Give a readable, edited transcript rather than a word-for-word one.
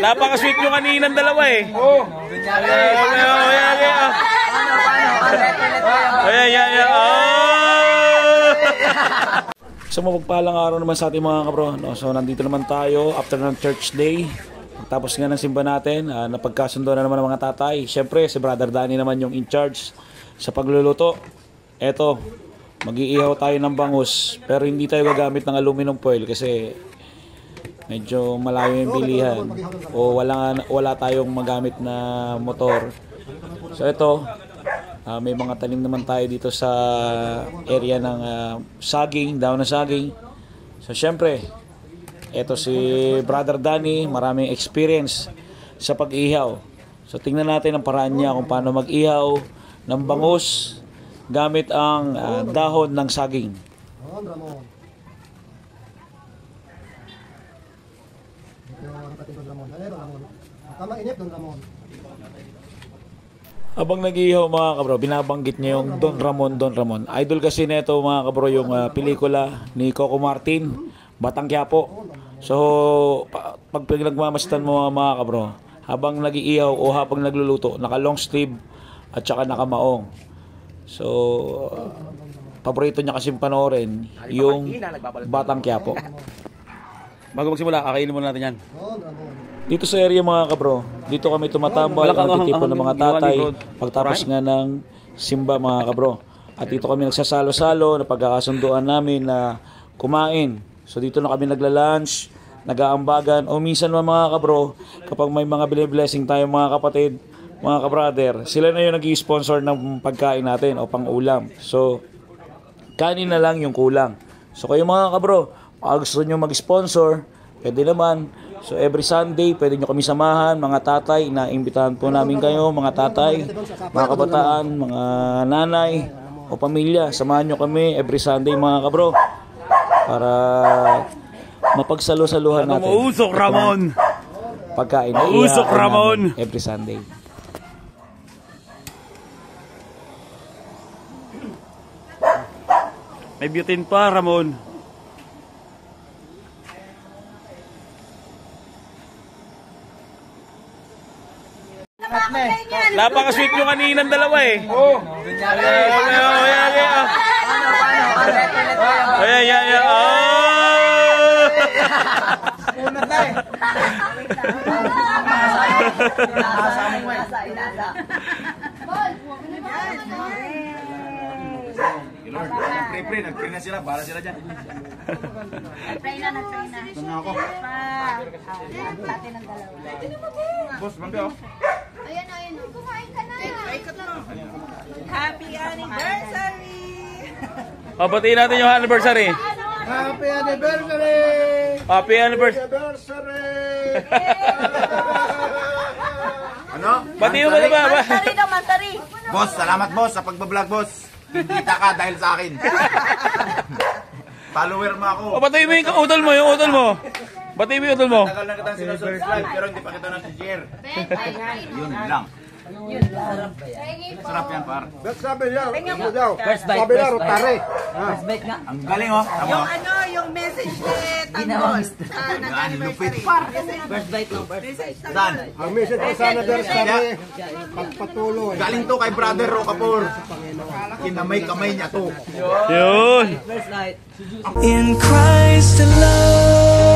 Napaka-sweet yung kaninang dalawa eh. So mapagpalang araw naman sa ating mga kabro, no? So nandito naman tayo after ng church day. Tapos nga ng simba natin, napagkasundo na naman ng mga tatay. Siyempre si Brother Danny naman yung in charge sa pagluluto. Eto, mag-iihaw tayo ng bangus, pero hindi tayo gagamit ng aluminum foil kasi medyo malayo yung bilihan o wala tayong magamit na motor. So ito, may mga tanim naman tayo dito sa area ng saging, daon na saging. So syempre, ito si Brother Danny, maraming experience sa pag-ihaw. So tingnan natin ang paraan niya kung paano mag-ihaw ng bangus gamit ang dahon ng saging. Habang nag-iihaw mga kabro, binabanggit niya yung Don Ramon, Don Ramon. Idol kasi nito mga kabro yung pelikula ni Coco Martin, Batang Quiapo. So pag pinagmamastan mo mga kabro, habang nag-iihaw o habang nagluluto, naka long sleeve at saka naka maong. So paborito niya kasi panoorin yung Batang Quiapo. Bago magsimula, kakainin muna natin yan. Dito sa area mga kabro, dito kami tumatambay at nagtitipon ng mga tatay pagtapos nga ng simba mga kabro. At dito kami nagsasalo-salo na pagkakasunduan namin na kumain. So dito na kami nagla-lunch, nag-aambagan o minsan mga kabro, kapag may mga bine-blessing tayo mga kapatid, mga kabrader, sila na yung nag-i-sponsor ng pagkain natin o pang-ulam. So kanin na lang yung kulang. So kayo mga kabro, gusto nyo mag-sponsor, pwede naman. So every Sunday, pwede nyo kami samahan, mga tatay, naimbitahan po namin kayo, mga tatay, mga kabataan, mga nanay, o pamilya. Samahan nyo kami every Sunday mga kabro, para mapagsalo-saluhan natin. Usok Ramon! Pagkain. Usok Ramon! Every Sunday. May butane pa, Ramon. Napaka-sweet yung kaninang dalawa eh. Pre, nag-pray na sila, bahala sila dyan. Nag-pray na. Tama ako. Pati ng dalawa. Boss, bangga oh. Ayan. Kumain ka na. Happy anniversary! Pabatiin natin yung anniversary. Happy anniversary! Happy anniversary! Ano? Batiin mo na ba? Mantari daw, mantari. Boss, salamat boss sa pagbablog boss. Kita ka dahil sa akin. Follower mo ako. Batiin mo yung utol mo, Batiin mo yung utol mo. Tagal na kitang sinusubscribe pero hindi pa kita na-share. Yun lang. Sarap yan par. Sabi niya, sabi niya, rotary. Ang galing oh. Yung yung message ni Tanggol sa nag-anniversary. First bite lang, Dan. Ang message ko sa anniversary, pagpatuloy. Galing to kay Brother Rocapor. Kinamay-kamay niya to. Yun. First bite. In Christ alone.